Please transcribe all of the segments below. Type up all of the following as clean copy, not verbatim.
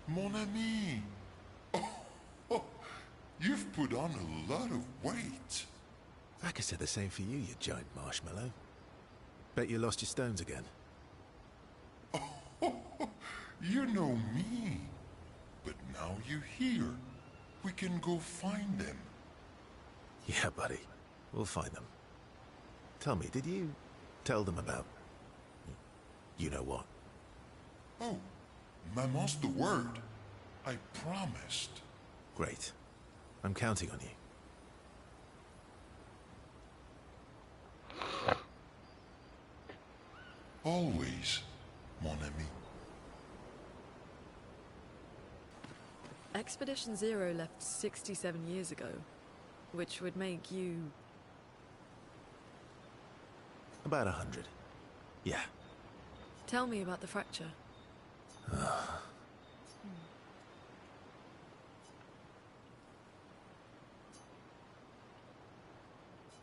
Mon ami. Oh, you've put on a lot of weight. I could say the same for you, you giant marshmallow. Bet you lost your stones again. You know me. But now you're here. We can go find them. Yeah, buddy. We'll find them. Tell me, did you tell them about... you know what? Oh, Maman's the word. I promised. Great. I'm counting on you. Always, mon ami. Expedition Zero left 67 years ago, which would make you... About 100. Yeah. Tell me about the fracture.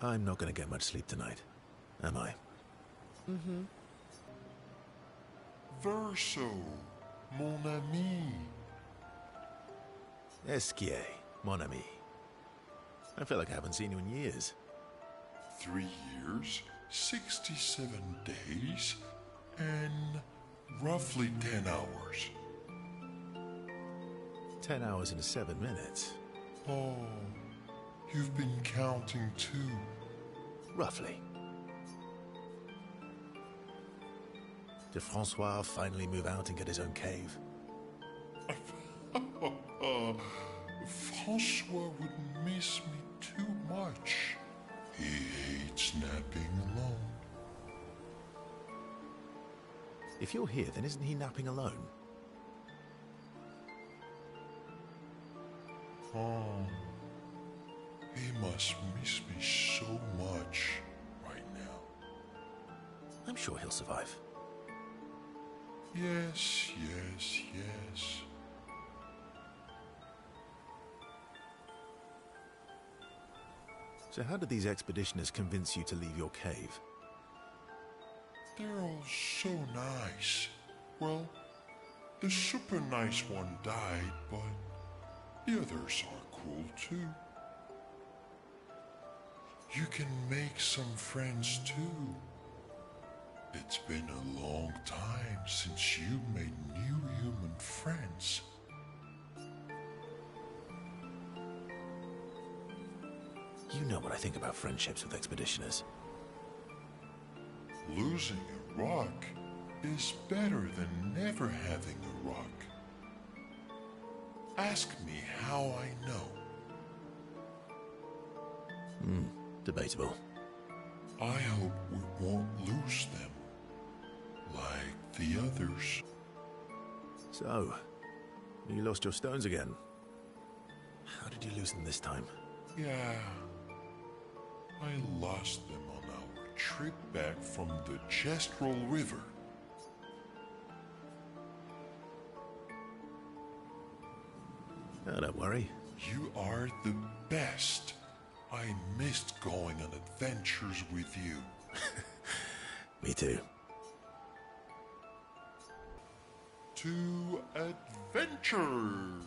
I'm not gonna get much sleep tonight, am I? Mm-hmm. Verso, mon ami. Esquier, mon ami. I feel like I haven't seen you in years. 3 years, 67 days, and roughly 10 hours. 10 hours and 7 minutes. Oh, you've been counting too. Roughly. Did Francois finally move out and get his own cave? Francois would miss me too much. He hates napping alone. If you're here, then isn't he napping alone? Oh, he must miss me so much right now. I'm sure he'll survive. Yes, yes, yes. So how did these expeditioners convince you to leave your cave? They're all so nice. Well, the super nice one died, but the others are cool too. You can make some friends too. It's been a long time since you made new human friends. You know what I think about friendships with expeditioners. Losing a rock is better than never having a rock. Ask me how I know. Debatable. I hope we won't lose them, like the others. So, you lost your stones again. How did you lose them this time? Yeah, I lost them on our trip back from the Chestrel River. Oh, don't worry. You are the best. I missed going on adventures with you. Me too. To adventure!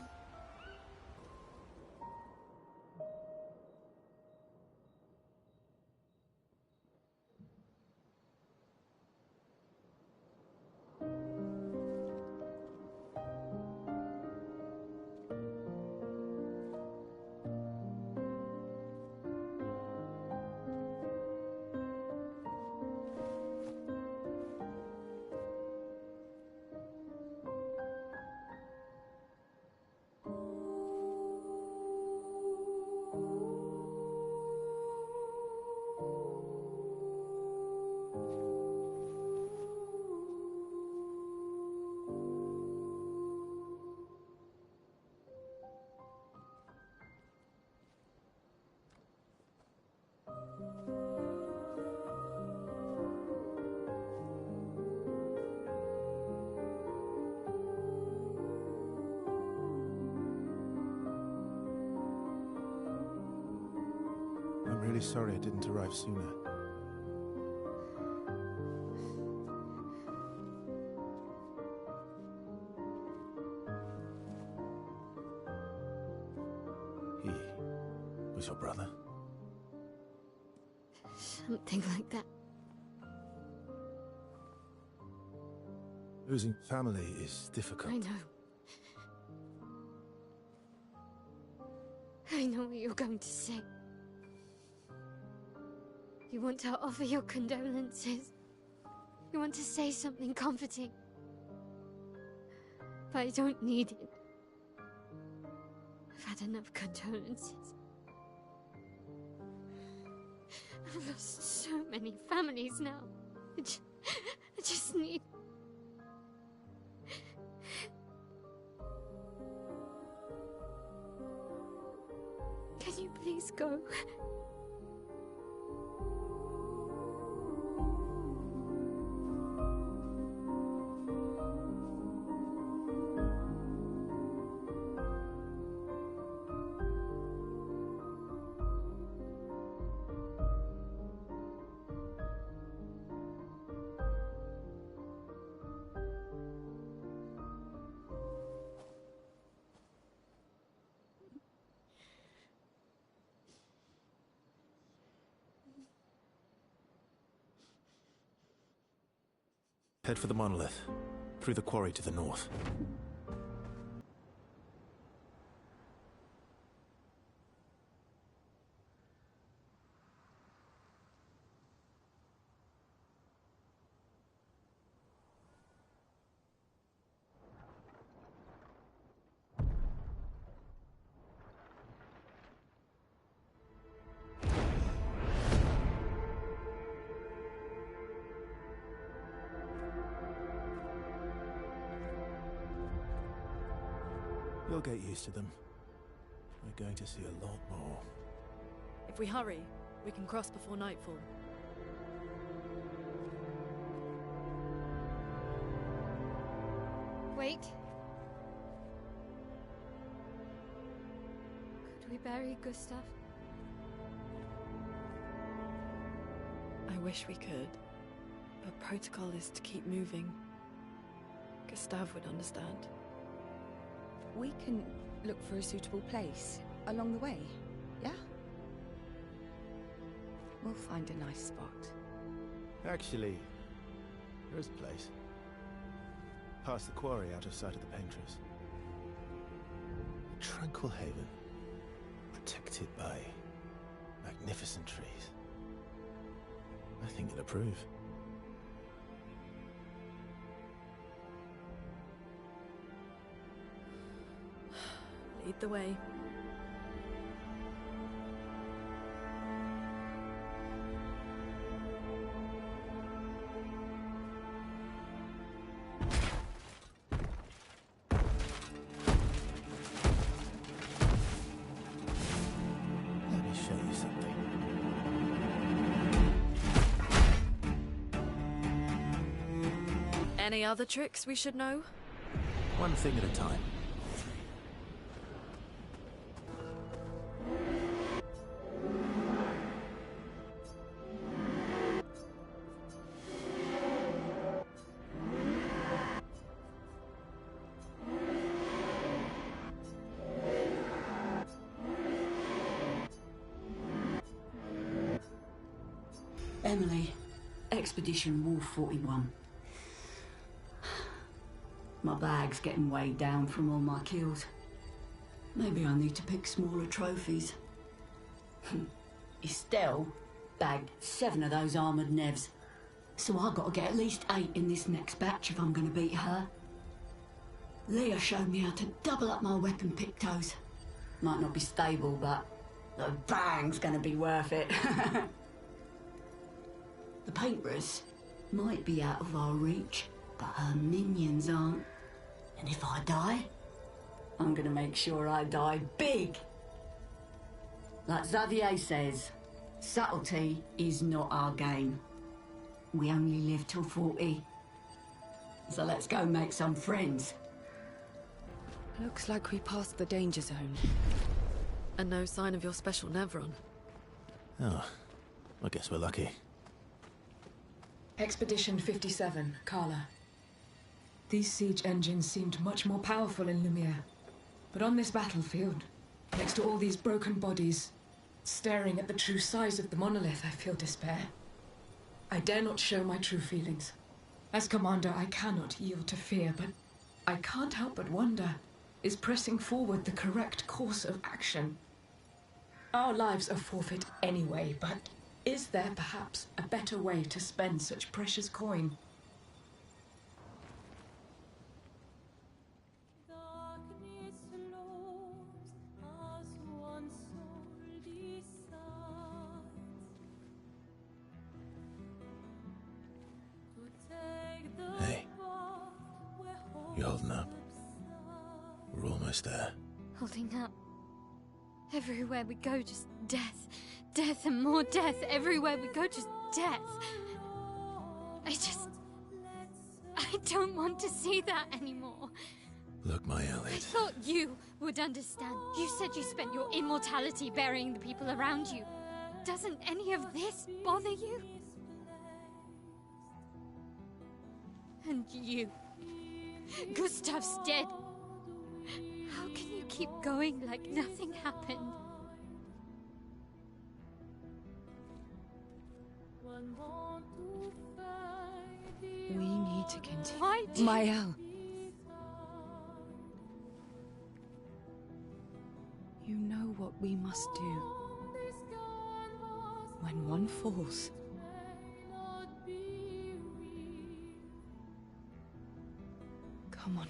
I'm really sorry I didn't arrive sooner. was your brother? Something like that. Losing family is difficult. I know. I know what you're going to say. You want to offer your condolences. You want to say something comforting. But I don't need it. I've had enough condolences. I've lost so many families now. I just need... Can you please go? Head for the monolith, through the quarry to the north. You'll get used to them. We're going to see a lot more. If we hurry, we can cross before nightfall. Wait. Could we bury Gustav? I wish we could, but protocol is to keep moving. Gustav would understand. We can look for a suitable place along the way, yeah? We'll find a nice spot. Actually, there is a place. Past the quarry, out of sight of the painters. A tranquil haven, protected by magnificent trees. I think you'll approve. Lead the way. Let me show you something. Any other tricks we should know? One thing at a time. Emily, Expedition Wolf 41. My bag's getting weighed down from all my kills. Maybe I need to pick smaller trophies. Estelle bagged 7 of those armoured nevs. So I've got to get at least 8 in this next batch if I'm going to beat her. Leah showed me how to double up my weapon pictos. Might not be stable, but the bang's going to be worth it. The painters might be out of our reach, but her minions aren't. And if I die, I'm gonna make sure I die big. Like Xavier says, subtlety is not our game. We only live till 40. So let's go make some friends. Looks like we passed the danger zone. And no sign of your special Nevron. Oh, I guess we're lucky. Expedition 57, Carla. These siege engines seemed much more powerful in Lumiere. But on this battlefield, next to all these broken bodies, Staring at the true size of the monolith, I feel despair. I dare not show my true feelings. As commander, I cannot yield to fear, but I can't help but wonder, is pressing forward the correct course of action? Our lives are forfeit anyway, but is there perhaps a better way to spend such precious coin? Hey, you holding up? We're almost there. Holding up. Everywhere we go, just death. Death and more death. Everywhere we go, just death. I don't want to see that anymore. Look, my Elliot. I thought you would understand. You said you spent your immortality burying the people around you. Doesn't any of this bother you? And you. Gustav's dead. How can you keep going like nothing happened? We need to continue. Why do Mael. You know what we must do. When one falls, come on.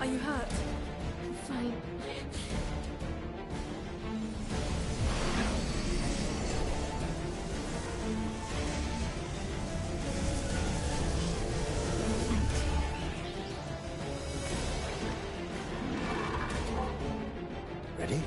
Are you hurt? I'm fine. Ready?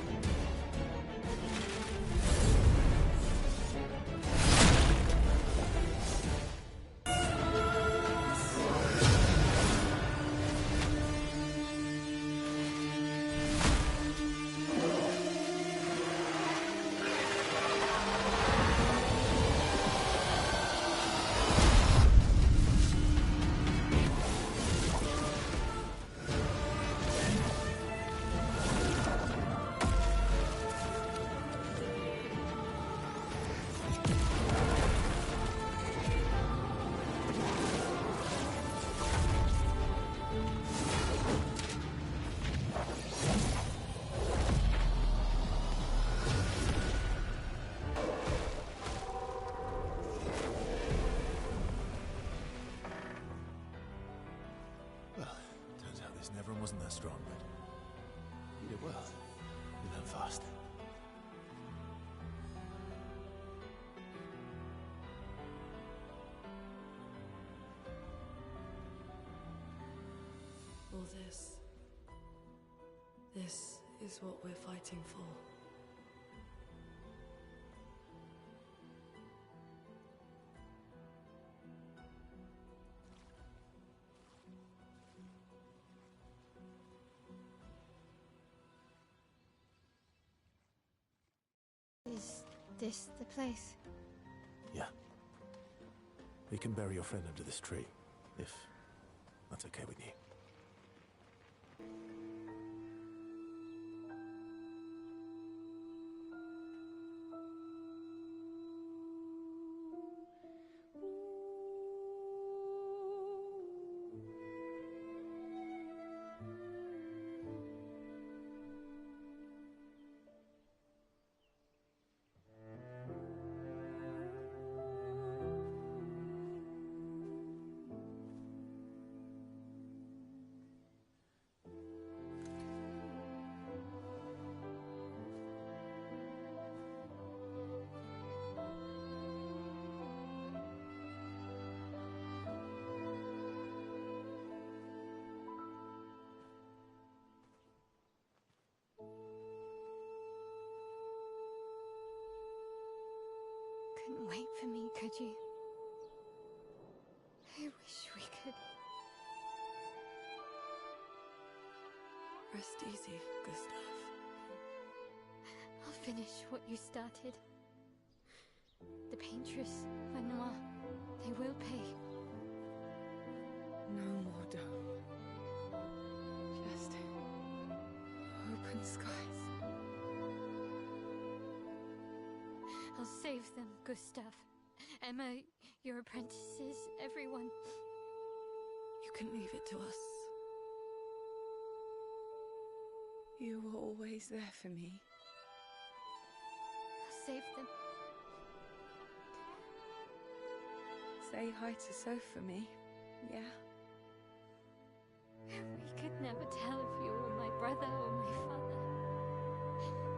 Everyone wasn't that strong, but you did well. You learn fast. All this is what we're fighting for. Is this the place? Yeah. We can bury your friend under this tree, if that's okay with you. couldn't wait for me, could you? I wish we could. Rest easy, Gustav. I'll finish what you started. The paintress, Renoir, they will pay. No more dough. Just open skies. I'll save them, Gustav. Emma, your apprentices, everyone. You can leave it to us. You were always there for me. I'll save them. Say hi to Soph for me, yeah? We could never tell if you were my brother or my father.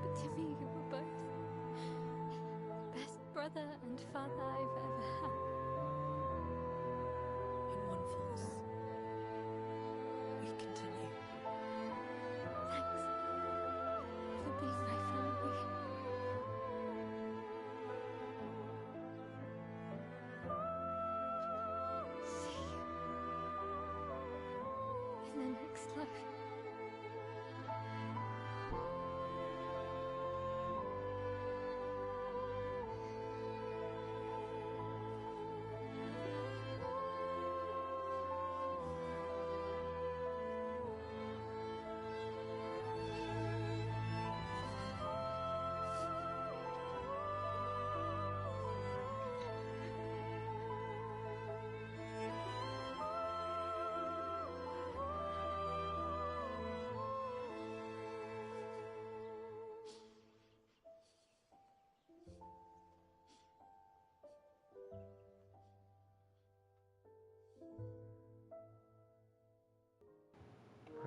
But to me, you were both. Best brother and father I've ever had. When one falls, we continue. Thanks for being my family. See you in the next life.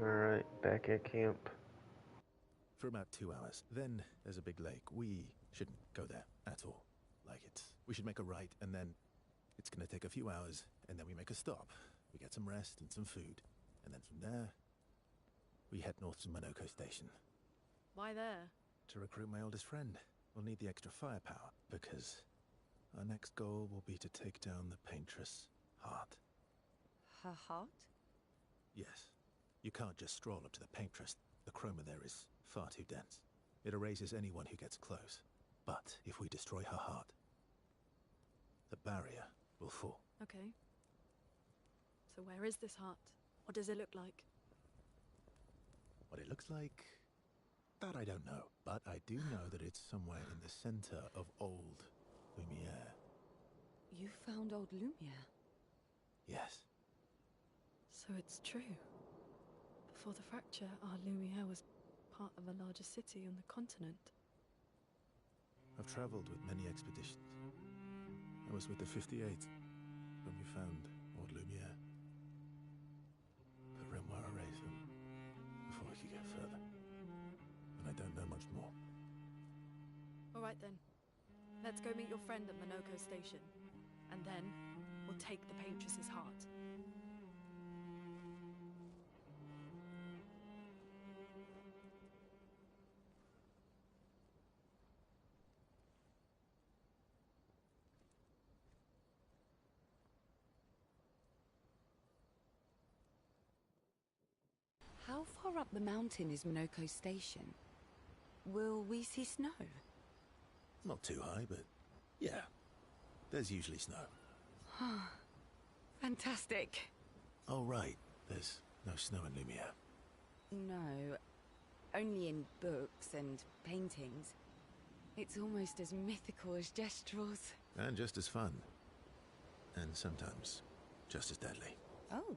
Alright, back at camp. For about 2 hours. Then there's a big lake. We shouldn't go there at all. We should make a right, and then it's gonna take a few hours, and then we make a stop. We get some rest and some food. And then from there, we head north to Monoco Station. Why there? To recruit my oldest friend. We'll need the extra firepower, because our next goal will be to take down the Paintress' heart. Her heart? Yes. You can't just stroll up to the Paintress. The chroma there is far too dense. It erases anyone who gets close. But if we destroy her heart, the barrier will fall. Okay. So where is this heart? What does it look like? What it looks like, that I don't know. But I do know that it's somewhere in the center of old Lumiere. You found old Lumiere? Yes. So it's true. Before the fracture, our Lumiere was part of a larger city on the continent. I've traveled with many expeditions. I was with the 58th when we found old Lumiere. But Renoir erased them before I could get further. And I don't know much more. All right then. Let's go meet your friend at Monoco Station. And then, we'll take the Paintress's heart. How far up the mountain is Monoco Station? Will we see snow? Not too high, but yeah. There's usually snow. Fantastic. Oh, right. There's no snow in Lumiere. No, only in books and paintings. It's almost as mythical as Gestrels. And just as fun. And sometimes just as deadly. Oh.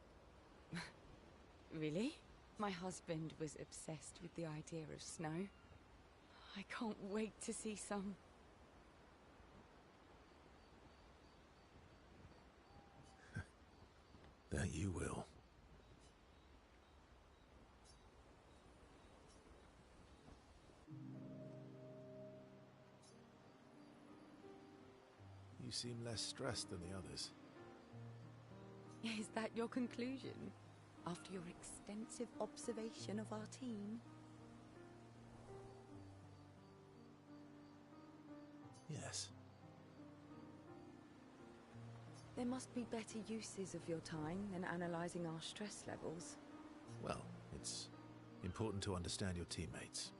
Really? My husband was obsessed with the idea of snow. I can't wait to see some. That you will. You seem less stressed than the others. Is that your conclusion? After your extensive observation of our team? Yes. There must be better uses of your time than analysing our stress levels. Well, it's important to understand your teammates.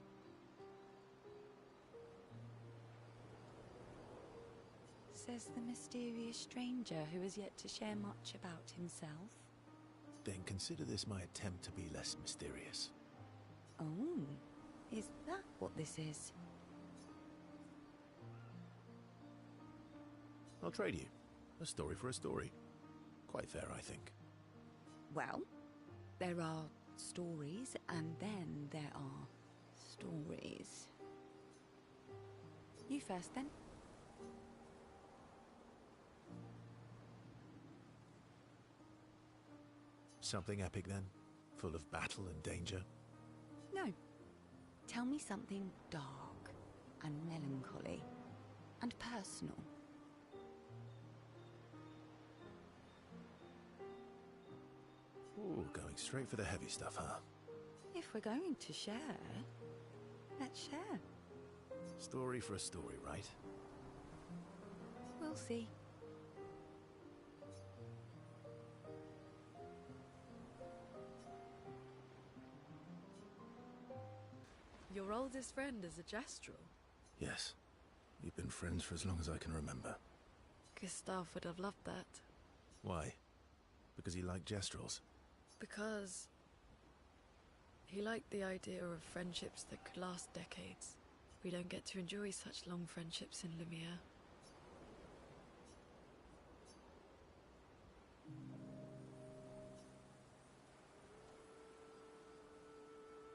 Says the mysterious stranger who has yet to share much about himself. Then consider this my attempt to be less mysterious. Oh, is that what this is? I'll trade you. A story for a story. Quite fair, I think. Well, there are stories, and then there are stories. You first, then. Something epic, then? Full of battle and danger? No. Tell me something dark and melancholy and personal. Ooh, going straight for the heavy stuff, huh? If we're going to share, let's share. Story for a story, right? We'll see. Your oldest friend is a Gestrel. Yes. We've been friends for as long as I can remember. Gustav would have loved that. Why? Because he liked Gestrels? Because he liked the idea of friendships that could last decades. We don't get to enjoy such long friendships in Lumiere.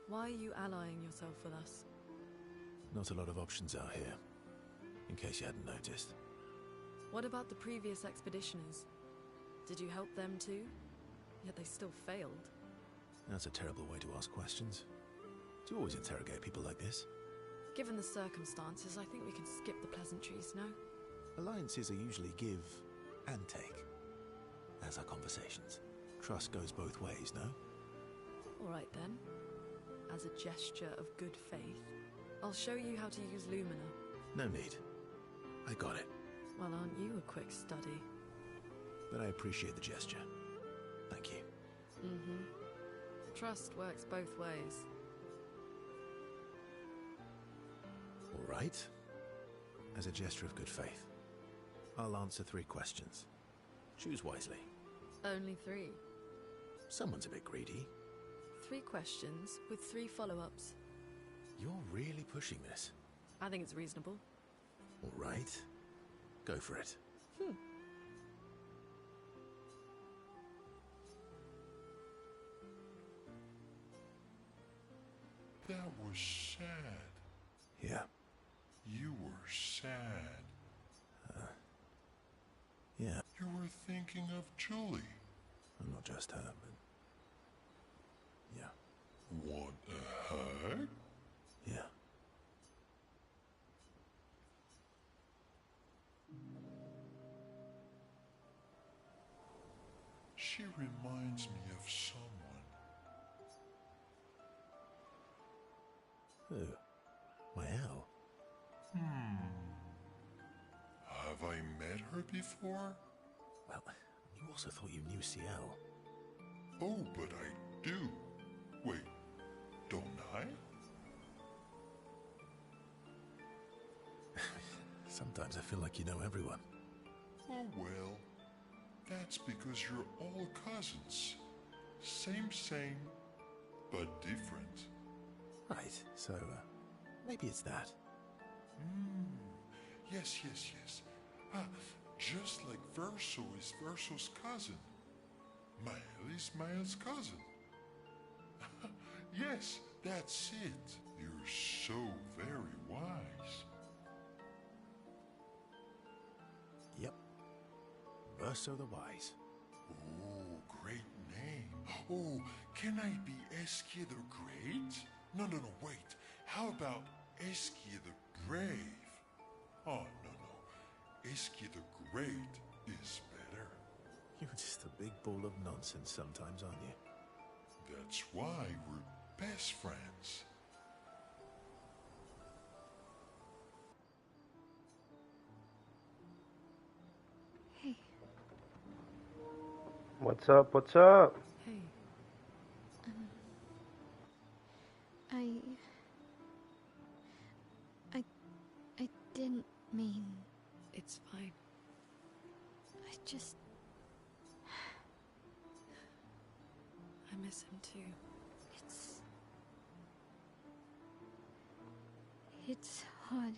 Why are you allying yourself with us? Not a lot of options out here, in case you hadn't noticed. What about the previous expeditioners? Did you help them too? Yet they still failed. That's a terrible way to ask questions. Do you always interrogate people like this? Given the circumstances, I think we can skip the pleasantries, no? Alliances are usually give and take, as are conversations. Trust goes both ways, no? All right then. As a gesture of good faith, I'll show you how to use Lumina. No need. I got it. Well, aren't you a quick study? But I appreciate the gesture. Thank you. Mm-hmm. Trust works both ways. All right. As a gesture of good faith, I'll answer 3 questions. Choose wisely. Only 3. Someone's a bit greedy. 3 questions with 3 follow-ups. You're really pushing this. I think it's reasonable. All right. Go for it. That was sad. Yeah. You were sad. Yeah. You were thinking of Julie. I'm not just her, but... yeah. Want a hug? Yeah. She reminds me of someone. Who? Mael? Have I met her before? Well, you also thought you knew CL. Oh, but I do. Wait, don't I? Sometimes I feel like you know everyone. Oh well, that's because you're all cousins. Same, but different. Right, so, maybe it's that. Yes. Just like Verso is Verso's cousin. Mael is Mael's cousin. Yes, that's it. You're so very wise. Yep. Verso the Wise. Oh, great name. Oh, can I be Eskia the Great? No, wait. How about Eskia the Brave? Oh, no. Eskia the Great is better. You're just a big ball of nonsense sometimes, aren't you? That's why we're best friends. Hey, What's up? What's up? Hey, I... I didn't mean... it's fine. I just... I miss him too. It's hard.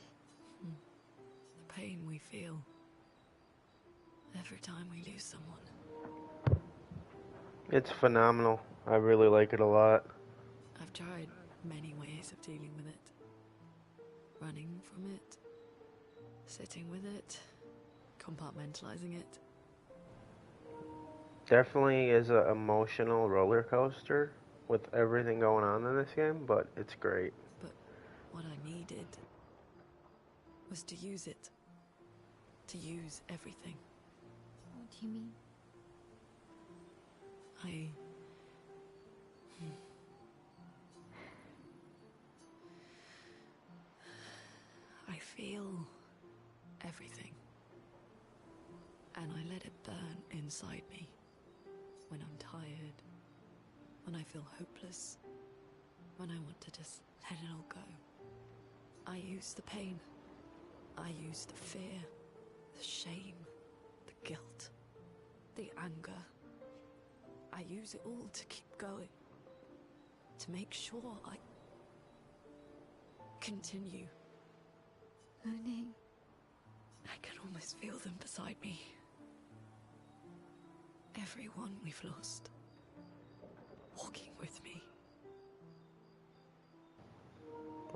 The pain we feel every time we lose someone. It's phenomenal. I really like it a lot. I've tried many ways of dealing with it. Running from it, sitting with it, compartmentalizing it. Definitely is an emotional roller coaster with everything going on in this game, but it's great. But what I needed was to use it. To use everything. What do you mean? I feel everything. And I let it burn inside me. When I'm tired. When I feel hopeless. When I want to just let it all go. I use the pain. I use the fear. The shame. The guilt. The anger. I use it all to keep going. To make sure I continue. Monet. I can almost feel them beside me. Everyone we've lost. Walking with me.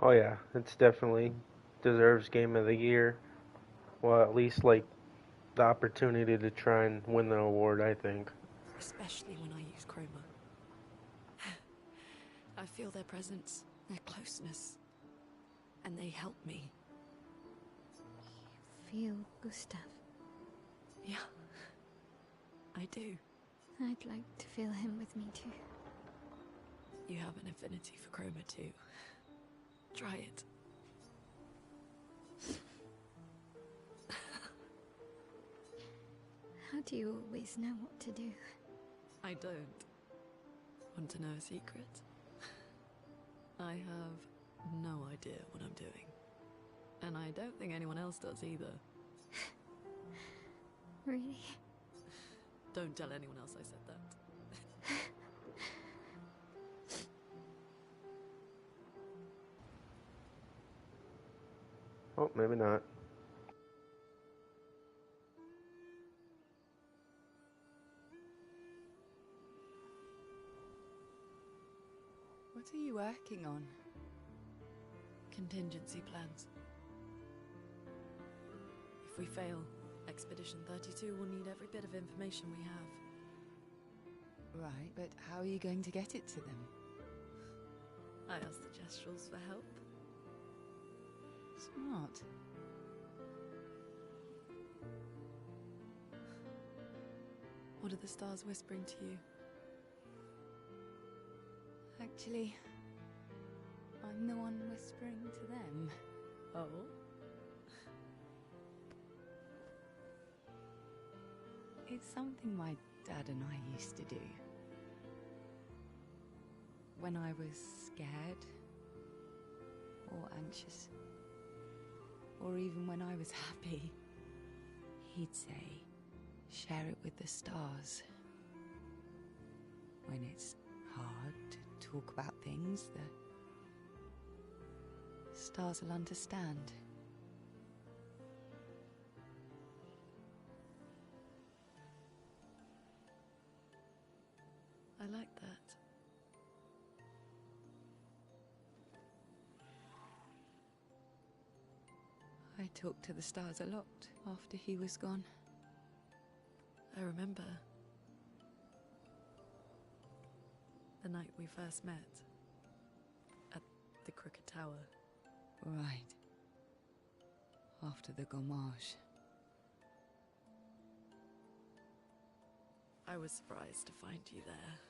Oh yeah, it's definitely deserves Game of the Year. Well, at least like the opportunity to try and win the award, I think. Especially when I use Chroma. I feel their presence, their closeness. And they help me. You feel Gustav? Yeah. I do. I'd like to feel him with me too. You have an affinity for Chroma too. Try it. How do you always know what to do? I don't. Want to know a secret? I have no idea what I'm doing. And I don't think anyone else does either. Really? Don't tell anyone else I said that. Oh, maybe not. What are you working on? Contingency plans. If we fail, Expedition 32 will need every bit of information we have. Right, but how are you going to get it to them? I asked the Gestrals for help. Smart. What are the stars whispering to you? Actually, I'm the one whispering to them. Oh? It's something my dad and I used to do. When I was scared, or anxious, or even when I was happy, he'd say, share it with the stars. When it's hard to talk about things, the stars will understand. I like that. I talked to the stars a lot after he was gone. I remember the night we first met at the Crooked Tower. Right. After the gommage. I was surprised to find you there.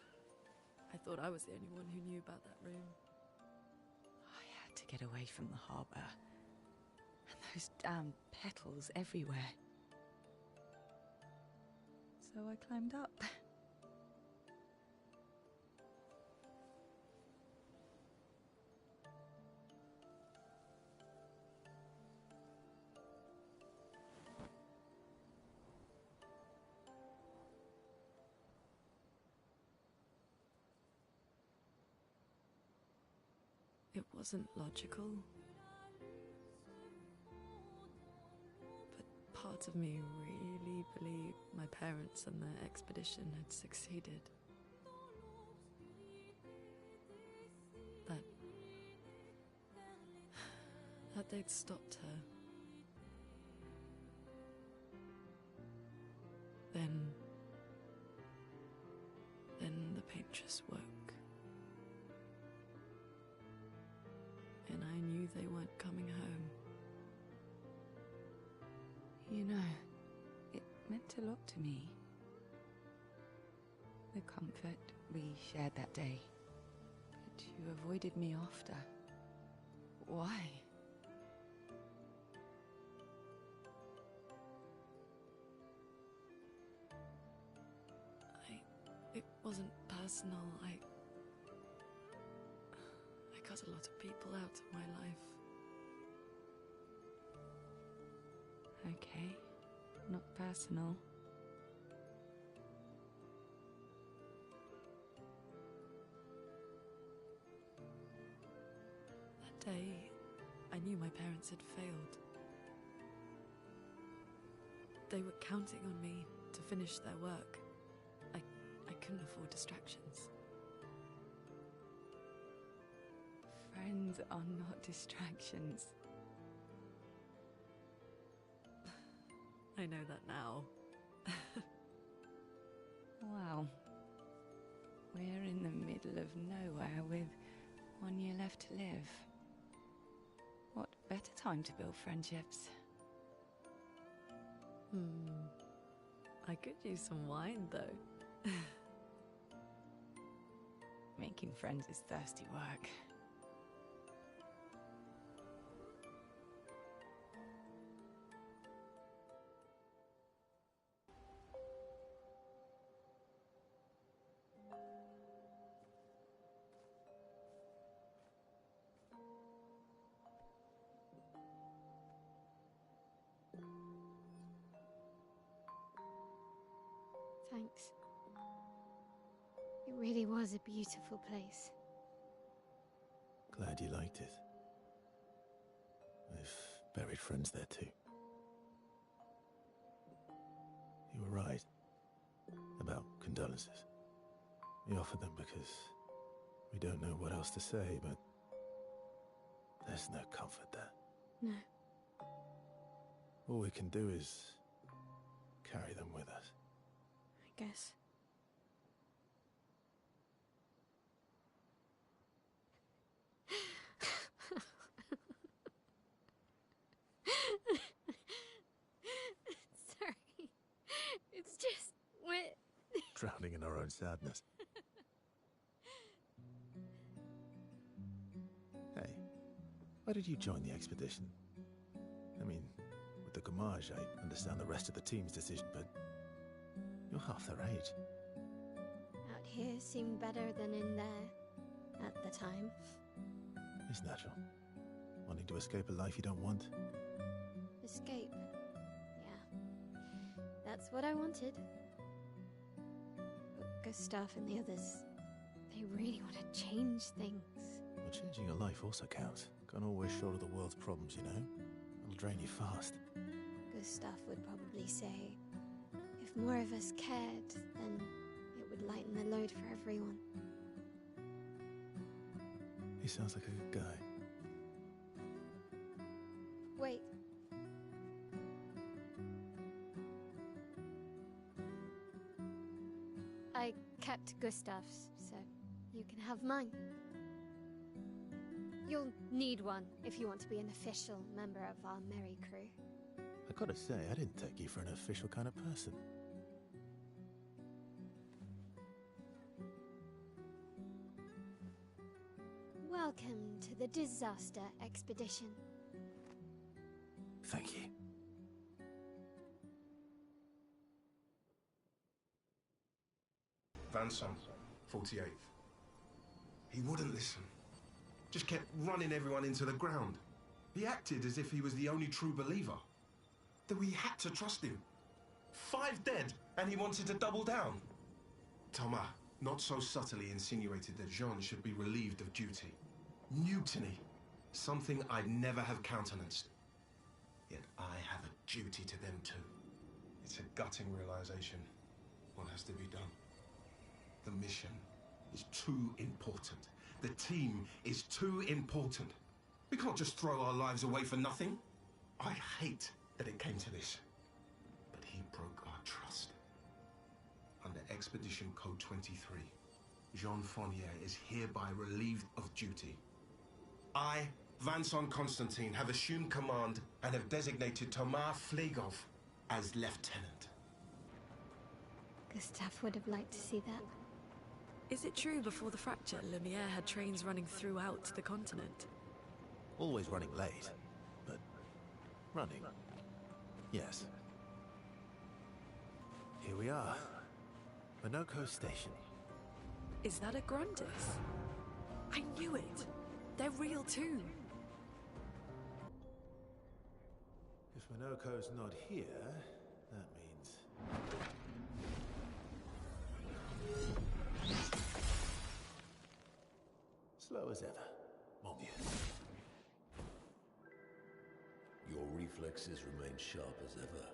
I thought I was the only one who knew about that room. I had to get away from the harbour. And those damn petals everywhere. So I climbed up. It wasn't logical. But parts of me really believed my parents and their expedition had succeeded. That they'd stopped her. Then the Paintress woke. And I knew they weren't coming home. You know, it meant a lot to me. The comfort we shared that day. But you avoided me after. Why? It wasn't personal. I cut a lot of people out of my life. Okay, not personal. That day, I knew my parents had failed. They were counting on me to finish their work. I couldn't afford distractions. Friends are not distractions. I know that now. Wow. We're in the middle of nowhere with 1 year left to live. What better time to build friendships? I could use some wine, though. Making friends is thirsty work. Thanks. It really was a beautiful place. Glad you liked it. I've buried friends there too. You were right about condolences. We offered them because we don't know what else to say, but there's no comfort there. No. All we can do is carry them with us. I guess. Sorry. It's just Drowning in our own sadness. Hey, why did you join the expedition? I mean, with the Gommage, I understand the rest of the team's decision, but you're half their age. Out here seemed better than in there at the time. It's natural. Wanting to escape a life you don't want. Escape. Yeah. That's what I wanted. But Gustav and the others, they really want to change things. But changing your life also counts. Can't always shoulder the world's problems, you know? It'll drain you fast. Gustav would probably say, if more of us cared, then it would lighten the load for everyone. He sounds like a good guy. Wait. I kept Gustav's, so you can have mine. You'll need one if you want to be an official member of our merry crew. I gotta say, I didn't take you for an official kind of person. Welcome to the disaster expedition. Thank you. Vanson, 48th. He wouldn't listen. Just kept running everyone into the ground. He acted as if he was the only true believer. That we had to trust him. 5 dead, and he wanted to double down. Thomas, not so subtly insinuated that Jean should be relieved of duty. Mutiny. Something I'd never have countenanced. Yet I have a duty to them too. It's a gutting realization. What has to be done? The mission is too important. The team is too important. We can't just throw our lives away for nothing. I hate that it came to this. But he broke our trust. Under Expedition Code 23, Jean Fournier is hereby relieved of duty. I, Vincent Constantine, have assumed command and have designated Thomas Flegov as lieutenant. Gustav would have liked to see that. Is it true before the fracture, Lumiere had trains running throughout the continent? Always running late, but running. Yes. Here we are. Monoco Station. Is that a Grundis? I knew it! They're real too! If Monoco's not here, that means... slow as ever, mon vieux. Your reflexes remain sharp as ever.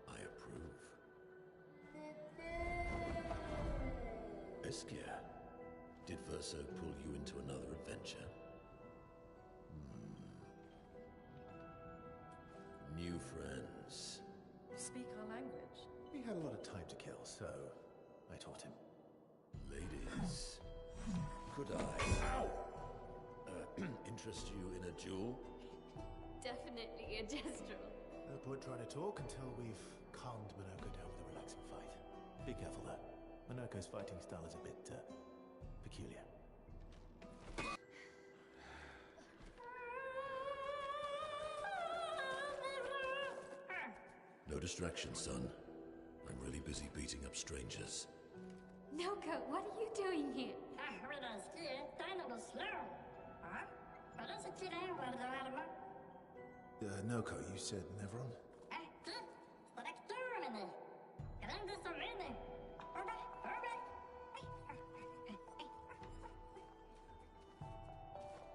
I approve. Esquire, did Verso pull you into another adventure? New friends. Speak our language. He had a lot of time to kill, so I taught him. Ladies, could I interest you in a duel? Definitely a gestural. No point trying to talk until we've calmed Monoco down with a relaxing fight. Be careful though. Monoco's fighting style is a bit, peculiar. No distraction, son. I'm really busy beating up strangers. Noko, what are you doing here? Noko, you said Nevron?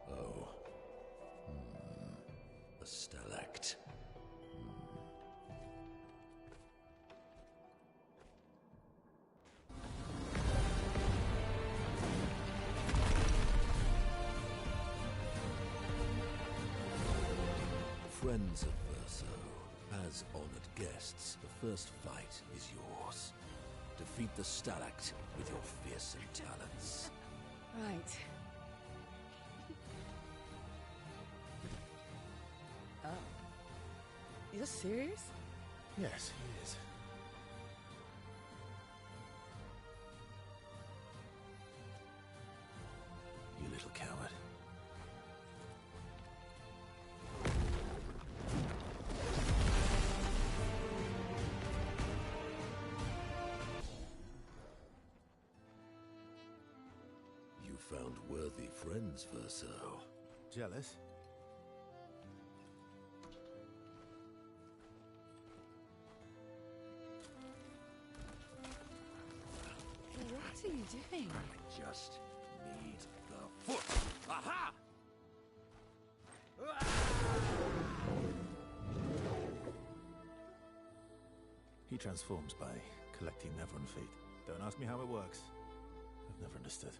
Oh. A stalact. Friends of Verso, as honored guests, the first fight is yours. Defeat the Stalact with your fearsome talents. Right. Oh. You're serious? Yes, he is. You little coward. You found worthy friends, Verso. Jealous? What are you doing? I just need the foot. Aha! He transforms by collecting Nevron feet. Don't ask me how it works. I've never understood.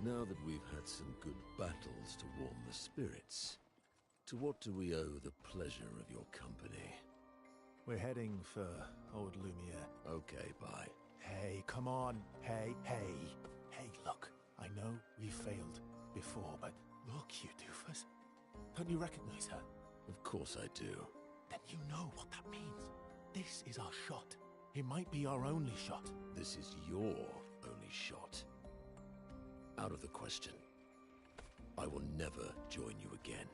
Now that we've had some good battles to warm the spirits, to what do we owe the pleasure of your company? We're heading for old Lumiere. Okay, bye. Hey, come on. Hey. Hey, look. I know we failed before, but look, you doofus. Don't you recognize her? Of course I do. Then you know what that means. This is our shot. It might be our only shot. This is your only shot. Out of the question. I will never join you again.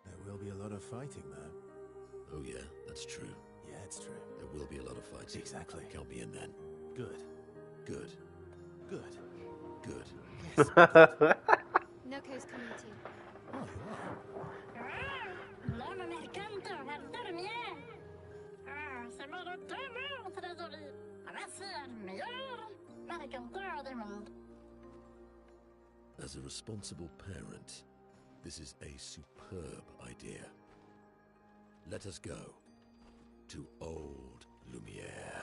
There will be a lot of fighting, though. Oh yeah, that's true. Yeah, it's true. There will be a lot of fighting. Exactly. Count me in then. Good. Good. Good. Good. Yes. Good. Noko's coming too. Oh, you are. C'est mon retour, trésorier. As a responsible parent, this is a superb idea. Let us go to Old Lumiere.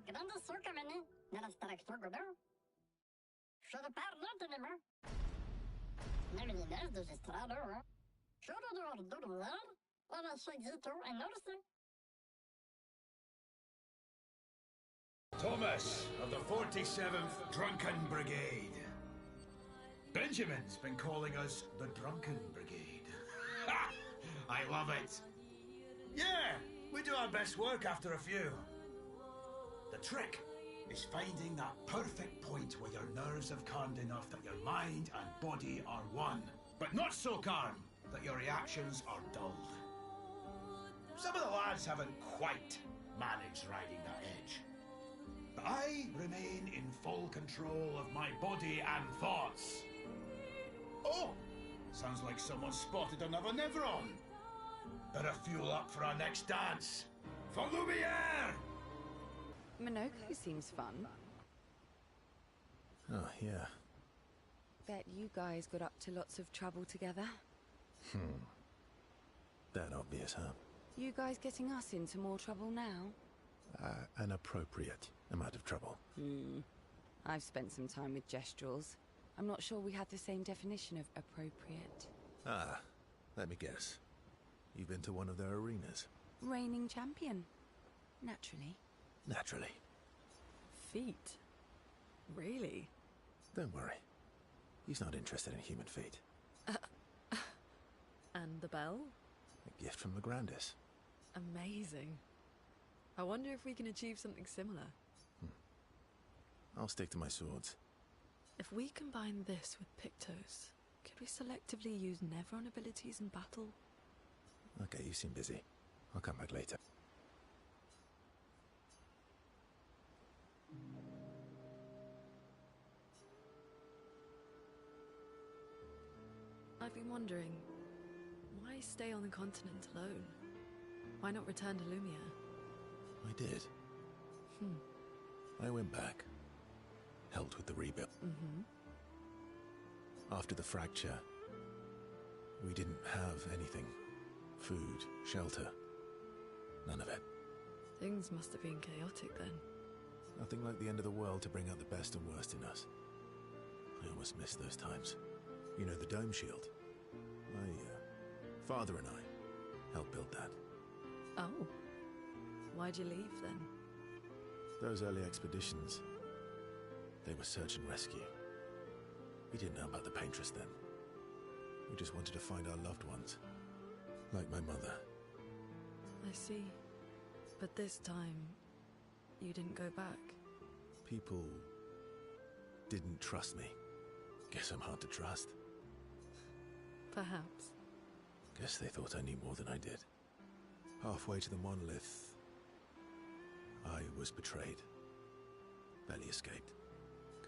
Grande surkamene, nella staraktor godo. Shara parla tenema. Nemeni nes do estrado. Shara do dolar. Ora shagito enorse. Thomas of the 47th Drunken Brigade. Benjamin's been calling us the Drunken Brigade. Ha! I love it. Yeah, we do our best work after a few. The trick is finding that perfect point where your nerves have calmed enough that your mind and body are one, but not so calm that your reactions are dulled. Some of the lads haven't quite managed riding that edge. But I remain in full control of my body and thoughts. Oh! Sounds like someone spotted another Nevron. Better fuel up for our next dance. For Lumiere! Monoco seems fun. Oh, yeah. Bet you guys got up to lots of trouble together. That obvious, huh? You guys getting us into more trouble now? An appropriate amount of trouble. I've spent some time with Gestrals. I'm not sure we had the same definition of appropriate. Ah, let me guess. You've been to one of their arenas? Reigning champion. Naturally. Naturally. Feet? Really? Don't worry. He's not interested in human feet. And the bell? A gift from the Grandis. Amazing. I wonder if we can achieve something similar. I'll stick to my swords. If we combine this with Pictos, could we selectively use Nevron abilities in battle? Okay, you seem busy. I'll come back later. I've been wondering, why stay on the continent alone? Why not return to Lumiere? I did. I went back. Helped with the rebuild. After the fracture, we didn't have anything. Food, shelter, none of it. Things must have been chaotic then. Nothing like the end of the world to bring out the best and worst in us. I almost miss those times. You know, the dome shield. My father and I helped build that. Oh. Why'd you leave then? Those early expeditions, they were search and rescue. We didn't know about the Paintress then. We just wanted to find our loved ones. Like my mother. I see. But this time, you didn't go back. People didn't trust me. Guess I'm hard to trust. Perhaps. Guess they thought I knew more than I did. Halfway to the monolith, I was betrayed. Barely escaped.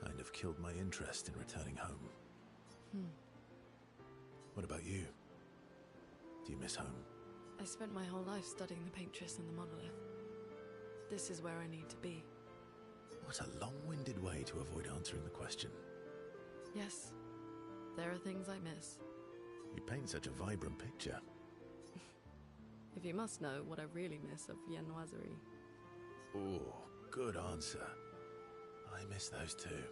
Kind of killed my interest in returning home. What about you? Do you miss home? I spent my whole life studying the Paintress and the monolith. This is where I need to be. What a long-winded way to avoid answering the question. Yes, there are things I miss. You paint such a vibrant picture. If you must know what I really miss of Viennoiserie. Oh, good answer. I miss those too.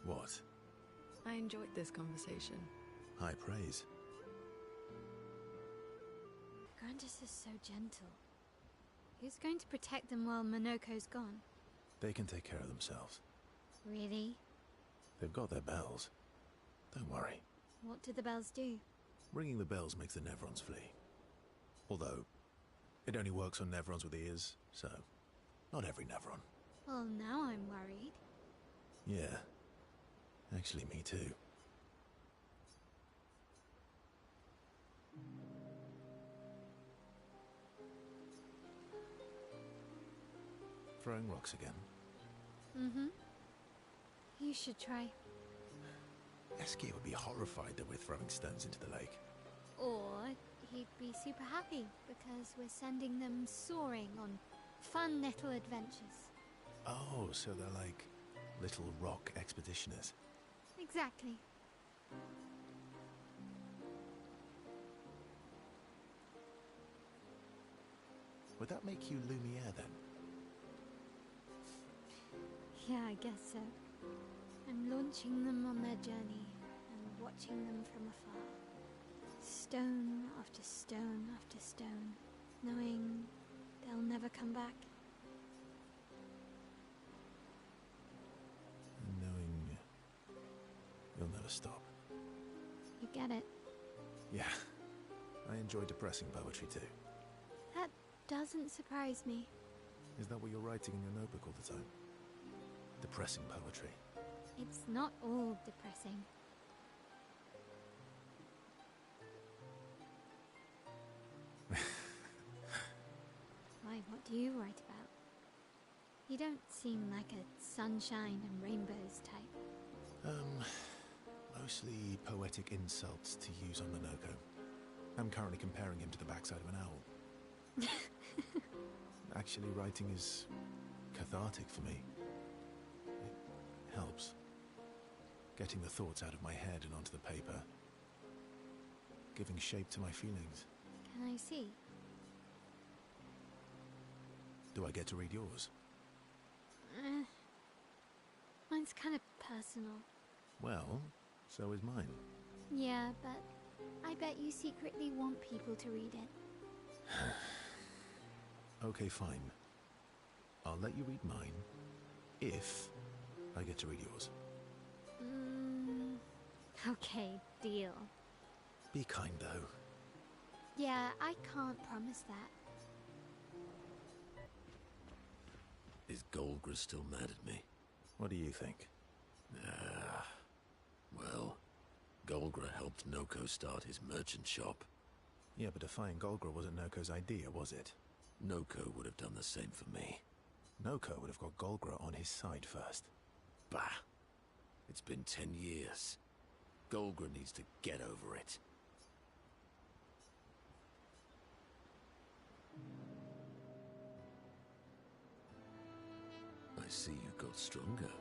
What? I enjoyed this conversation. High praise. Grandis is so gentle. Who's going to protect them while Monoco's gone? They can take care of themselves. Really? They've got their bells. Don't worry. What do the bells do? Ringing the bells makes the Nevrons flee. Although, it only works on Nevrons with ears, so not every Nevron. Well, now I'm worried. Yeah. Actually, me too. Throwing rocks again. You should try. Eskia would be horrified that we're throwing stones into the lake. Or he'd be super happy because we're sending them soaring on fun little adventures. Oh, so they're like little rock expeditioners. Exactly. Would that make you Lumiere then? Yeah, I guess so. I'm launching them on their journey and watching them from afar. Stone after stone after stone, knowing they'll never come back. Knowing you'll never stop. You get it? Yeah. I enjoy depressing poetry too. That doesn't surprise me. Is that what you're writing in your notebook all the time? Depressing poetry. It's not all depressing. Why, what do you write about? You don't seem like a sunshine and rainbows type. Mostly poetic insults to use on Monoco. I'm currently comparing him to the backside of an owl. Actually, writing is cathartic for me. It helps. Getting the thoughts out of my head and onto the paper. Giving shape to my feelings. Can I see? Do I get to read yours? Mine's kind of personal. Well, so is mine. Yeah, but I bet you secretly want people to read it. Okay, fine. I'll let you read mine if I get to read yours. Okay, deal. Be kind, though. Yeah, I can't promise that. Is Golgra still mad at me? What do you think? Well, Golgra helped Noko start his merchant shop. Yeah, but defying Golgra wasn't Noko's idea, was it? Noko would have done the same for me. Noko would have got Golgra on his side first. Bah! It's been 10 years. Golgra needs to get over it. I see you got stronger.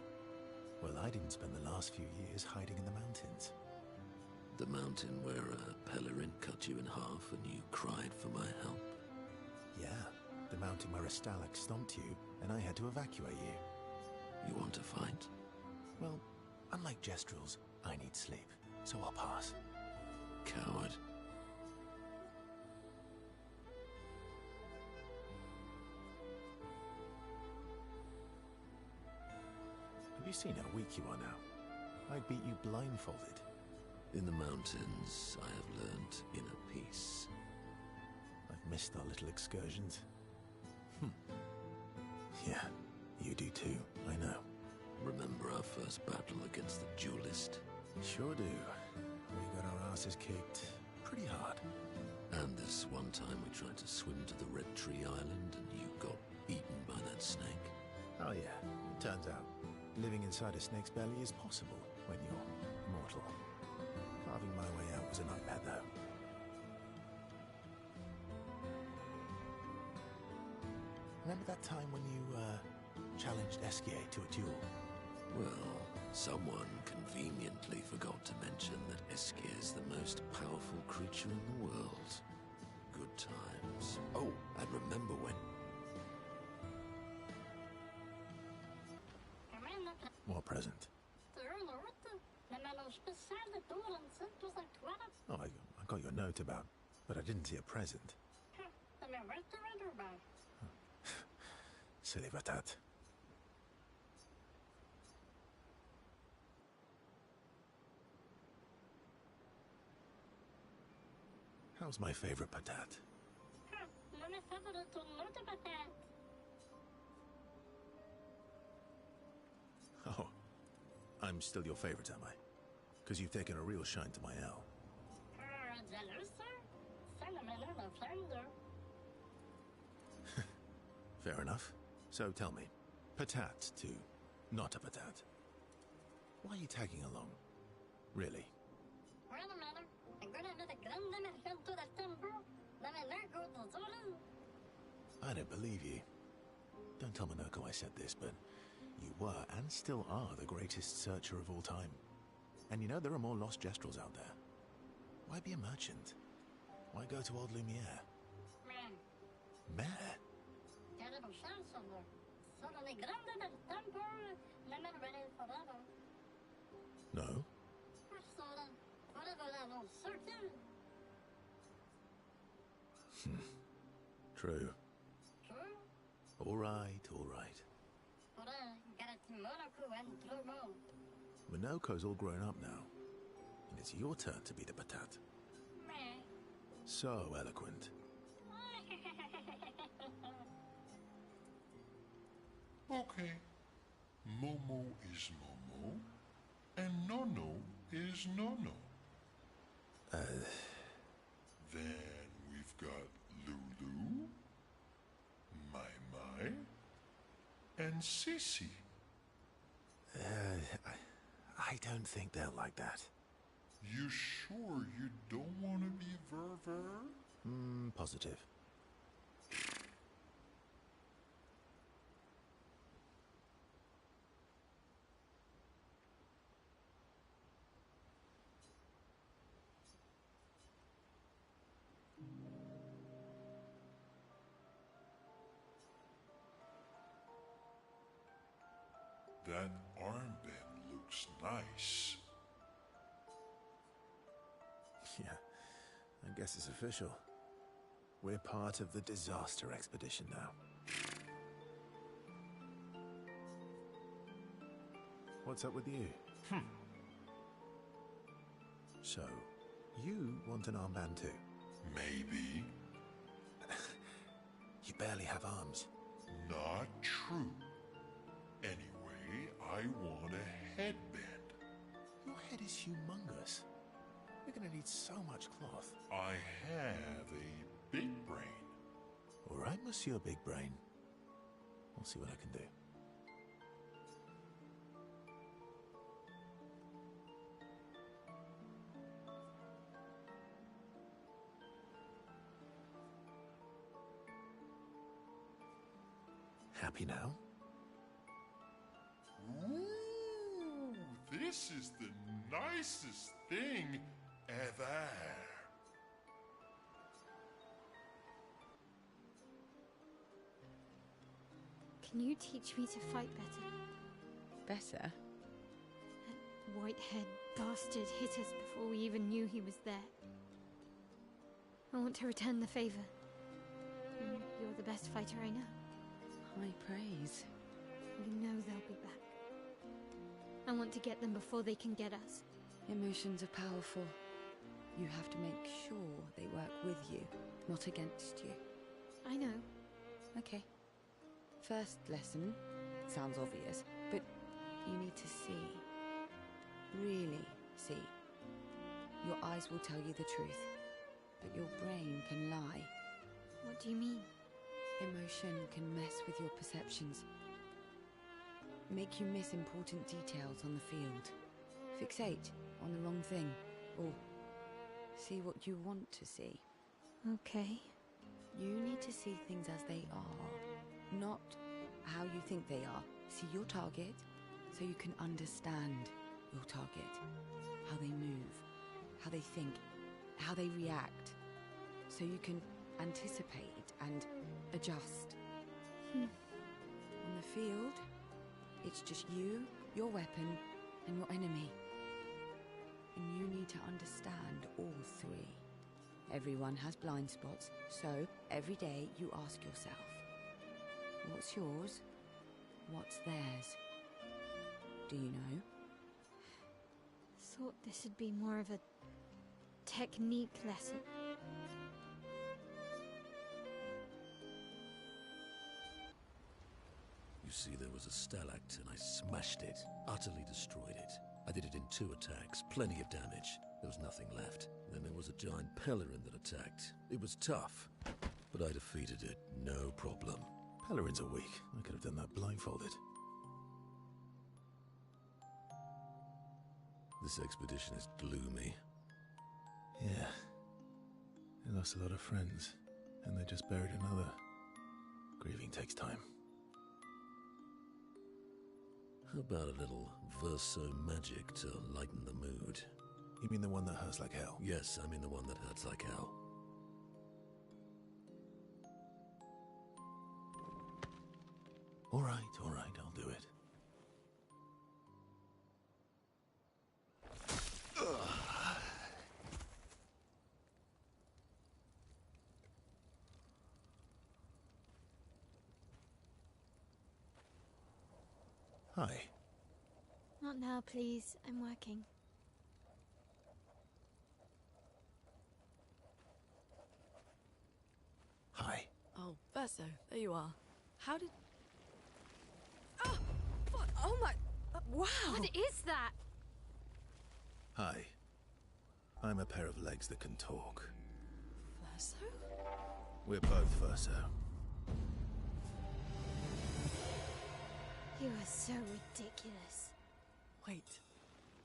Well, I didn't spend the last few years hiding in the mountains. The mountain where a Pellerin cut you in half and you cried for my help? Yeah, the mountain where a Stalak stomped you and I had to evacuate you. You want to fight? Well, unlike Gestrels, I need sleep, so I'll pass. Coward. Have you seen how weak you are now? I'd beat you blindfolded. In the mountains, I have learned inner peace. I've missed our little excursions. Yeah, you do too, I know. Remember our first battle against the duelist? Sure do. We got our asses kicked pretty hard. And this one time we tried to swim to the Red Tree Island and you got eaten by that snake. Oh yeah, it turns out living inside a snake's belly is possible when you're mortal. Carving my way out was a nightmare, though. Remember that time when you, challenged Esquier to a duel? Well, someone conveniently forgot to mention that Esquier is the most powerful creature in the world. Good times. Oh, and remember when... What present? Oh, I got your note about, but I didn't see a present. Silly Batat. How's my favorite Patat? Oh, I'm still your favorite, am I? Because you've taken a real shine to my L. Fair enough. So tell me, Patat to not a Patat. you tagging along? Really? Wait a minute. I'm gonna meet a grande mercanto del tempo. La Monoco tesoro. I don't believe you. Don't tell Monoco I said this, but you were and still are the greatest searcher of all time. And you know there are more lost Gestrels out there. Why be a merchant? Why go to old Lumiere? Mare? Terrible chance of her. Sono le grande del tempo. Never ready forever. No? Persona. Forever la non circle. True. True. All right, all right. Ora, garati Monoco and Trumo. Monoco's all grown up now. And it's your turn to be the patat. Meh. So eloquent. Okay. Momo is Momo, and Nono is Nono. Then we've got Lulu, Mai Mai, and Sissy. I don't think they'll like that. You sure you don't want to be Ver? Positive. That armband looks nice. Yeah, I guess it's official. We're part of the disaster expedition now. What's up with you? So, you want an armband too? Maybe. You barely have arms. Not true. Anyway, I want a headband. Your head is humongous. You're gonna need so much cloth. I have a big brain. All right, Monsieur Big Brain. I'll see what I can do. Happy now? Ooh, this is the nicest thing ever. Can you teach me to fight better? Better? That white-haired bastard hit us before we even knew he was there. I want to return the favor. You're the best fighter I know. High praise. You know they'll be back. I want to get them before they can get us. Emotions are powerful. You have to make sure they work with you, not against you. I know. Okay. First lesson sounds obvious, but you need to see. Really see. Your eyes will tell you the truth, but your brain can lie. What do you mean? Emotion can mess with your perceptions. Make you miss important details on the field. Fixate on the wrong thing, or see what you want to see. Okay. You need to see things as they are, not how you think they are. See your target so you can understand your target. How they move, how they think, how they react. So you can anticipate and adjust. On the field, it's just you, your weapon, and your enemy. And you need to understand all three. Everyone has blind spots, so every day you ask yourself, what's yours? What's theirs? Do you know? Thought this would be more of a technique lesson. You see, there was a stalactite and I smashed it, utterly destroyed it. I did it in 2 attacks, plenty of damage. There was nothing left. Then there was a giant pelerin that attacked. It was tough, but I defeated it, no problem. Pelerins are weak. I could have done that blindfolded. This expedition is gloomy. Yeah. They lost a lot of friends, and they just buried another. Grieving takes time. How about a little verso magic to lighten the mood? You mean the one that hurts like hell? Yes, I mean the one that hurts like hell. All right, I'll do it. Hi. Not now, please. I'm working. Hi. Oh, Verso, there you are. How did... Oh! What? Oh my... wow! What is that? Hi. I'm a pair of legs that can talk. Verso? We're both Verso. You are so ridiculous. Wait.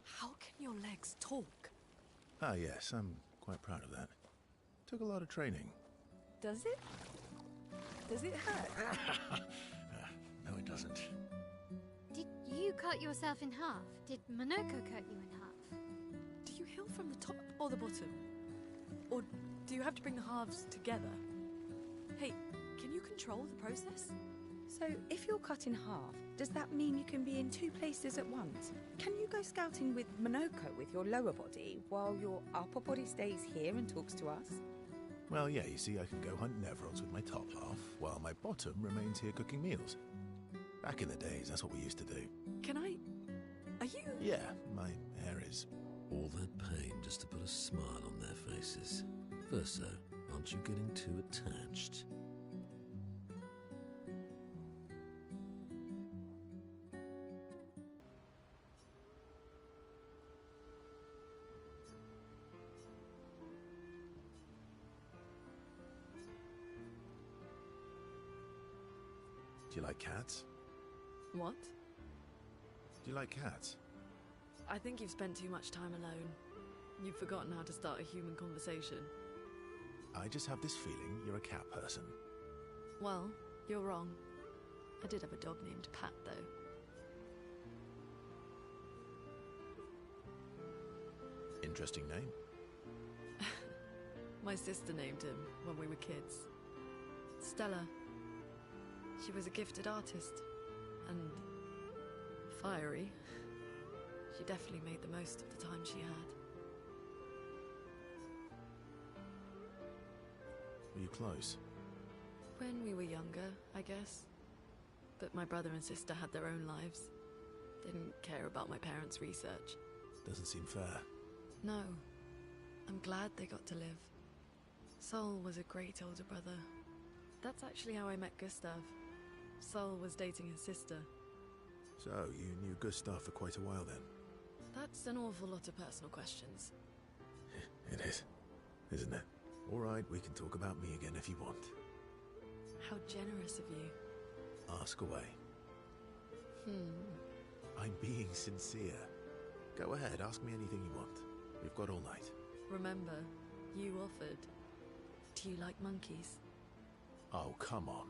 How can your legs talk? Ah, yes, I'm quite proud of that. Took a lot of training. Does it? Does it hurt? No, it doesn't. Did you cut yourself in half? Did Monoco cut you in half? Do you heal from the top or the bottom? Or do you have to bring the halves together? Hey, can you control the process? So, if you're cut in half, does that mean you can be in two places at once? Can you go scouting with Monoco with your lower body, while your upper body stays here and talks to us? Well, yeah, you see, I can go hunt Nevrils with my top half, while my bottom remains here cooking meals. Back in the days, that's what we used to do. Can I... Are you... Yeah, my hair is... All that pain just to put a smile on their faces. Verso, aren't you getting too attached? Do you like cats? What? Do you like cats? I think you've spent too much time alone. You've forgotten how to start a human conversation. I just have this feeling you're a cat person. Well, you're wrong. I did have a dog named Pat, though. Interesting name. My sister named him when we were kids. Stella. She was a gifted artist. And... fiery. She definitely made the most of the time she had. Were you close? When we were younger, I guess. But my brother and sister had their own lives. Didn't care about my parents' research. Doesn't seem fair. No. I'm glad they got to live. Sol was a great older brother. That's actually how I met Gustav. Sol was dating his sister. So, you knew Gustav for quite a while then? That's an awful lot of personal questions. It is, isn't it? All right, we can talk about me again if you want. How generous of you. Ask away. I'm being sincere. Go ahead, ask me anything you want. We've got all night. Remember, you offered. Do you like monkeys? Oh, come on.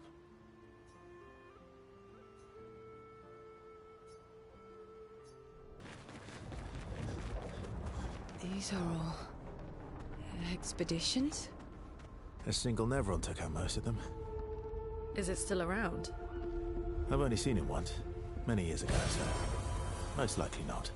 These are all... expeditions? A single Nevril took out most of them. Is it still around? I've only seen him once. Many years ago, so... most likely not.